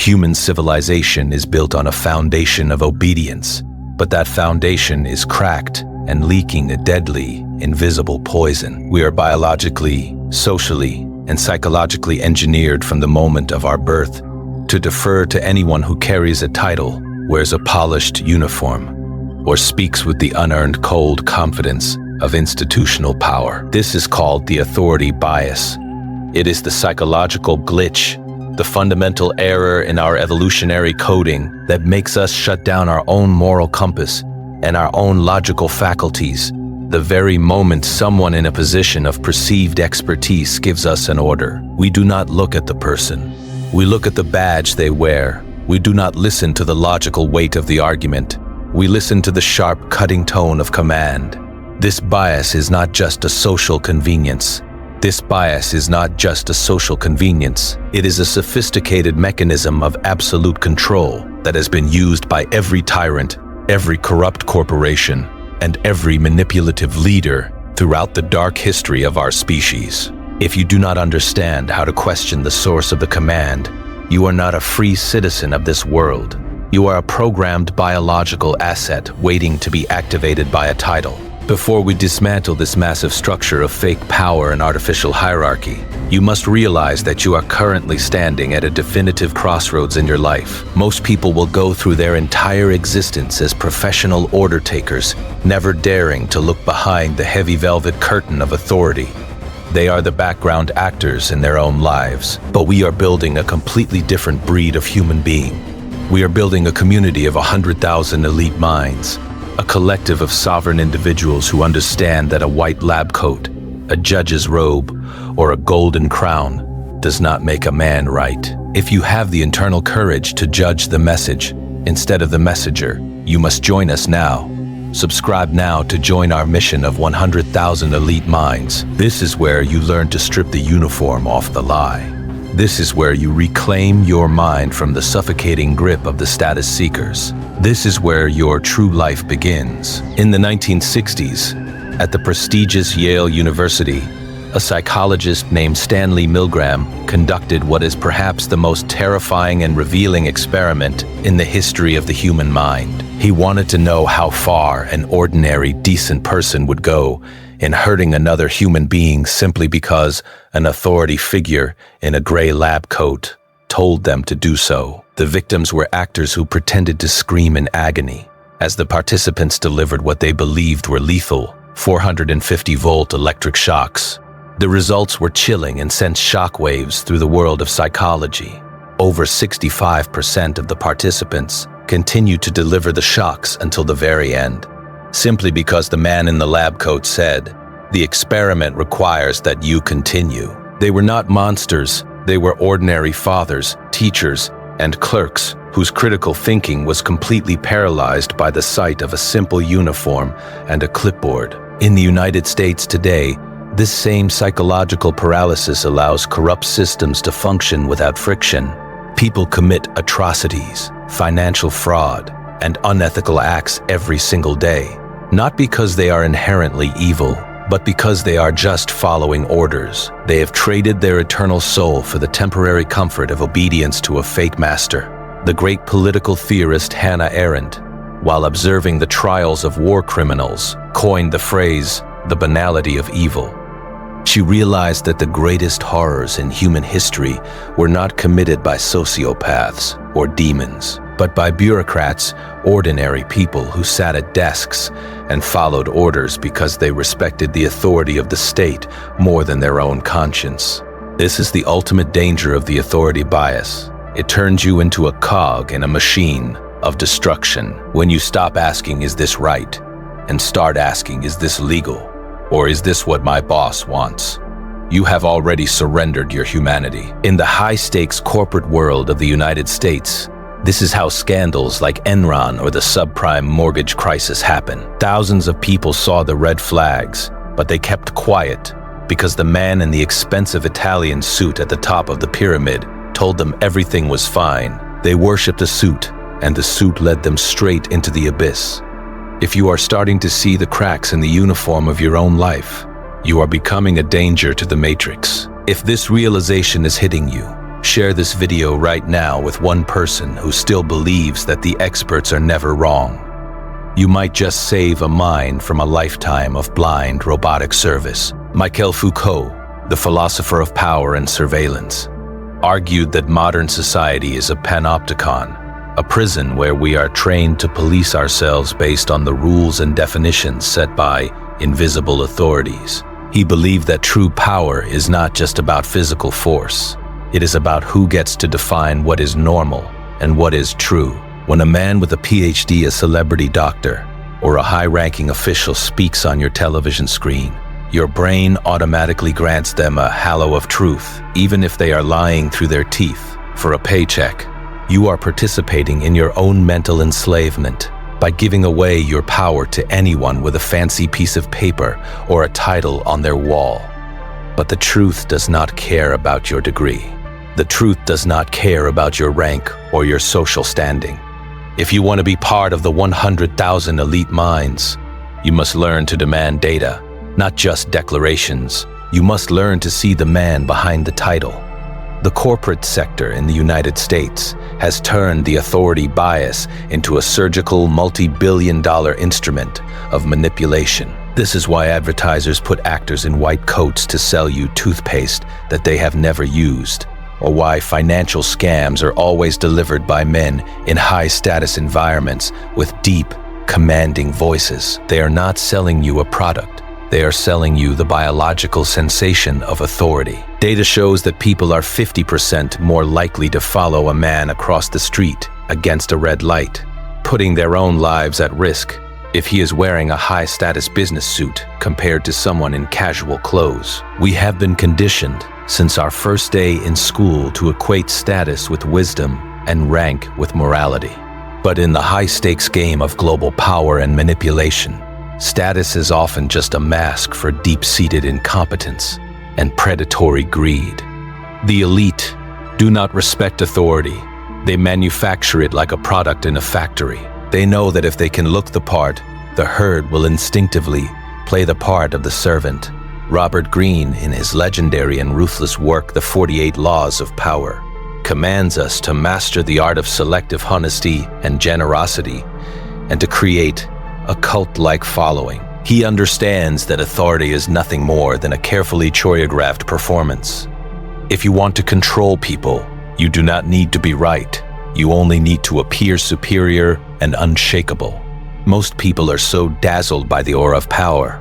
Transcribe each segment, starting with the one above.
Human civilization is built on a foundation of obedience, but that foundation is cracked and leaking a deadly, invisible poison. We are biologically, socially, and psychologically engineered from the moment of our birth to defer to anyone who carries a title, wears a polished uniform, or speaks with the unearned cold confidence of institutional power. This is called the authority bias. It is the psychological glitch, the fundamental error in our evolutionary coding that makes us shut down our own moral compass and our own logical faculties the very moment someone in a position of perceived expertise gives us an order. We do not look at the person. We look at the badge they wear. We do not listen to the logical weight of the argument. We listen to the sharp, cutting tone of command. This bias is not just a social convenience. This bias is not just a social convenience. It is a sophisticated mechanism of absolute control that has been used by every tyrant, every corrupt corporation, and every manipulative leader throughout the dark history of our species. If you do not understand how to question the source of the command, you are not a free citizen of this world. You are a programmed biological asset waiting to be activated by a title. Before we dismantle this massive structure of fake power and artificial hierarchy, you must realize that you are currently standing at a definitive crossroads in your life. Most people will go through their entire existence as professional order takers, never daring to look behind the heavy velvet curtain of authority. They are the background actors in their own lives. But we are building a completely different breed of human being. We are building a community of 100,000 elite minds. A collective of sovereign individuals who understand that a white lab coat, a judge's robe, or a golden crown does not make a man right. If you have the internal courage to judge the message instead of the messenger, you must join us now. Subscribe now to join our mission of 100,000 elite minds. This is where you learn to strip the uniform off the lie. This is where you reclaim your mind from the suffocating grip of the status seekers. This is where your true life begins. In the 1960s, at the prestigious Yale University, a psychologist named Stanley Milgram conducted what is perhaps the most terrifying and revealing experiment in the history of the human mind. He wanted to know how far an ordinary, decent person would go in hurting another human being simply because an authority figure in a gray lab coat told them to do so. The victims were actors who pretended to scream in agony as the participants delivered what they believed were lethal 450-volt electric shocks. The results were chilling and sent shockwaves through the world of psychology. Over 65% of the participants continued to deliver the shocks until the very end, simply because the man in the lab coat said, "The experiment requires that you continue." They were not monsters. They were ordinary fathers, teachers, and clerks whose critical thinking was completely paralyzed by the sight of a simple uniform and a clipboard. In the United States today, this same psychological paralysis allows corrupt systems to function without friction. People commit atrocities, financial fraud, and unethical acts every single day, not because they are inherently evil, but because they are just following orders. They have traded their eternal soul for the temporary comfort of obedience to a fake master. The great political theorist Hannah Arendt, while observing the trials of war criminals, coined the phrase, "the banality of evil." She realized that the greatest horrors in human history were not committed by sociopaths or demons, but by bureaucrats, ordinary people who sat at desks and followed orders because they respected the authority of the state more than their own conscience. This is the ultimate danger of the authority bias. It turns you into a cog in a machine of destruction. When you stop asking, "Is this right?" and start asking, "Is this legal?" or "Is this what my boss wants?" you have already surrendered your humanity. In the high-stakes corporate world of the United States, this is how scandals like Enron or the subprime mortgage crisis happen. Thousands of people saw the red flags, but they kept quiet because the man in the expensive Italian suit at the top of the pyramid told them everything was fine. They worshipped a suit, and the suit led them straight into the abyss. If you are starting to see the cracks in the uniform of your own life, you are becoming a danger to the matrix. If this realization is hitting you, Share this video right now with one person who still believes that the experts are never wrong. You might just save a mind from a lifetime of blind robotic service. Michel Foucault, the philosopher of power and surveillance, argued that modern society is a panopticon, a prison where we are trained to police ourselves based on the rules and definitions set by invisible authorities. He believed that true power is not just about physical force. It is about who gets to define what is normal and what is true. When a man with a PhD, a celebrity doctor, or a high-ranking official speaks on your television screen, your brain automatically grants them a halo of truth, even if they are lying through their teeth for a paycheck. You are participating in your own mental enslavement by giving away your power to anyone with a fancy piece of paper or a title on their wall. But the truth does not care about your degree. The truth does not care about your rank or your social standing. If you want to be part of the 100,000 elite minds, you must learn to demand data, not just declarations. You must learn to see the man behind the title. The corporate sector in the United States has turned the authority bias into a surgical multi-billion-dollar instrument of manipulation. This is why advertisers put actors in white coats to sell you toothpaste that they have never used, or why financial scams are always delivered by men in high-status environments with deep, commanding voices. They are not selling you a product. They are selling you the biological sensation of authority. Data shows that people are 50% more likely to follow a man across the street against a red light, putting their own lives at risk if he is wearing a high-status business suit compared to someone in casual clothes. We have been conditioned since our first day in school to equate status with wisdom and rank with morality. But in the high-stakes game of global power and manipulation, status is often just a mask for deep-seated incompetence and predatory greed. The elite do not respect authority. They manufacture it like a product in a factory. They know that if they can look the part, the herd will instinctively play the part of the servant. Robert Greene, in his legendary and ruthless work, The 48 Laws of Power, commands us to master the art of selective honesty and generosity and to create a cult-like following. He understands that authority is nothing more than a carefully choreographed performance. If you want to control people, you do not need to be right. You only need to appear superior and unshakable. Most people are so dazzled by the aura of power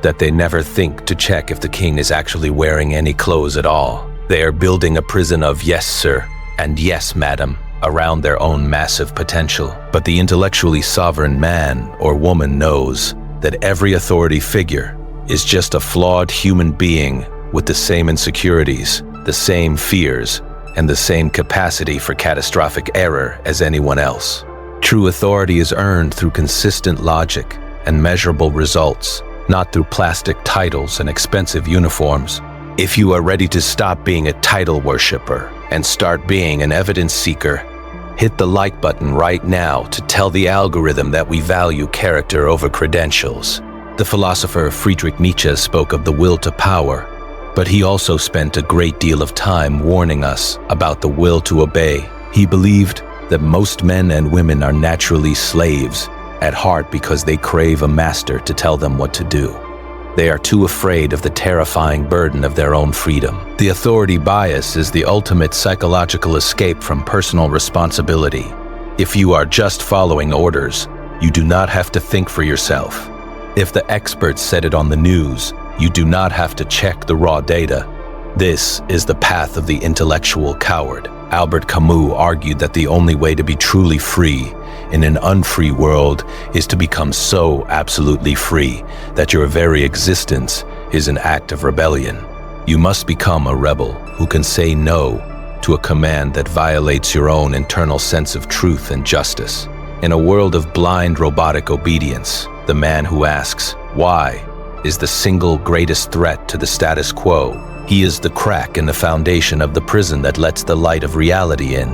that they never think to check if the king is actually wearing any clothes at all. They are building a prison of yes, sir, and yes, madam, around their own massive potential. But the intellectually sovereign man or woman knows that every authority figure is just a flawed human being with the same insecurities, the same fears, and the same capacity for catastrophic error as anyone else. True authority is earned through consistent logic and measurable results, not through plastic titles and expensive uniforms. If you are ready to stop being a title worshiper and start being an evidence seeker, hit the like button right now to tell the algorithm that we value character over credentials. The philosopher Friedrich Nietzsche spoke of the will to power, but he also spent a great deal of time warning us about the will to obey. He believed that most men and women are naturally slaves at heart because they crave a master to tell them what to do. They are too afraid of the terrifying burden of their own freedom. The authority bias is the ultimate psychological escape from personal responsibility. If you are just following orders, you do not have to think for yourself. If the experts said it on the news, you do not have to check the raw data. This is the path of the intellectual coward. Albert Camus argued that the only way to be truly free in an unfree world is to become so absolutely free that your very existence is an act of rebellion. You must become a rebel who can say no to a command that violates your own internal sense of truth and justice. In a world of blind robotic obedience, the man who asks, "Why?" is the single greatest threat to the status quo. He is the crack in the foundation of the prison that lets the light of reality in.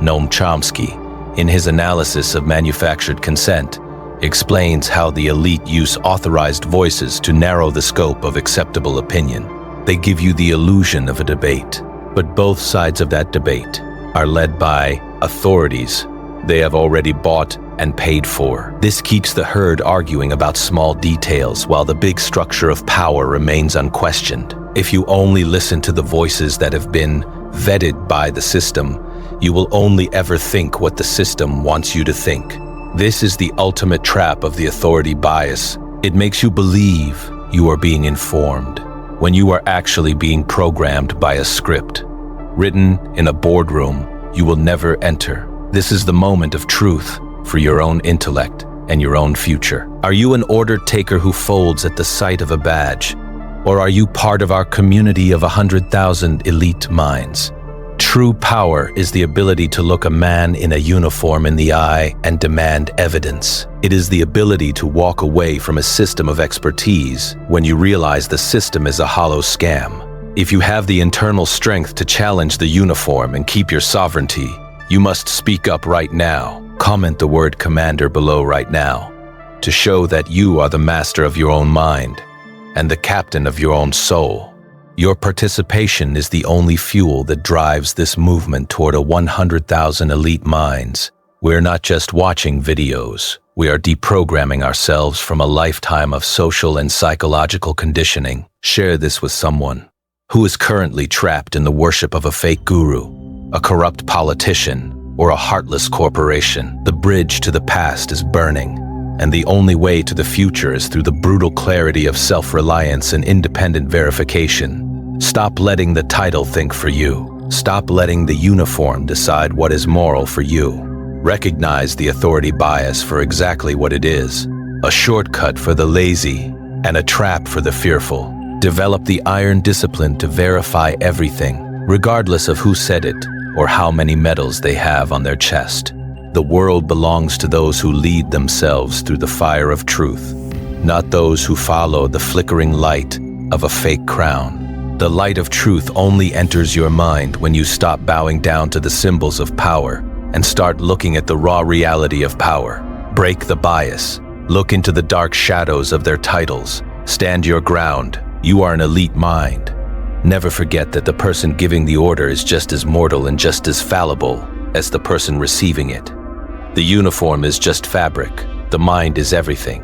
Noam Chomsky, in his analysis of manufactured consent, explains how the elite use authorized voices to narrow the scope of acceptable opinion. They give you the illusion of a debate, But both sides of that debate are led by authorities they have already bought and paid for. This keeps the herd arguing about small details while the big structure of power remains unquestioned. If you only listen to the voices that have been vetted by the system, you will only ever think what the system wants you to think. This is the ultimate trap of the authority bias. It makes you believe you are being informed when you are actually being programmed by a script written in a boardroom you will never enter. This is the moment of truth for your own intellect and your own future. Are you an order taker who folds at the sight of a badge? Or are you part of our community of 100,000 elite minds? True power is the ability to look a man in a uniform in the eye and demand evidence. It is the ability to walk away from a system of expertise when you realize the system is a hollow scam. If you have the internal strength to challenge the uniform and keep your sovereignty, you must speak up right now. Comment the word commander below right now to show that you are the master of your own mind and the captain of your own soul. Your participation is the only fuel that drives this movement toward a 100,000 elite minds. We're not just watching videos. We are deprogramming ourselves from a lifetime of social and psychological conditioning. Share this with someone who is currently trapped in the worship of a fake guru, a corrupt politician, or a heartless corporation. The bridge to the past is burning, and the only way to the future is through the brutal clarity of self-reliance and independent verification. Stop letting the title think for you. Stop letting the uniform decide what is moral for you. Recognize the authority bias for exactly what it is: a shortcut for the lazy and a trap for the fearful. Develop the iron discipline to verify everything, regardless of who said it or how many medals they have on their chest. The world belongs to those who lead themselves through the fire of truth, not those who follow the flickering light of a fake crown. The light of truth only enters your mind when you stop bowing down to the symbols of power and start looking at the raw reality of power. Break the bias. Look into the dark shadows of their titles. Stand your ground. You are an elite mind. Never forget that the person giving the order is just as mortal and just as fallible as the person receiving it. The uniform is just fabric. The mind is everything.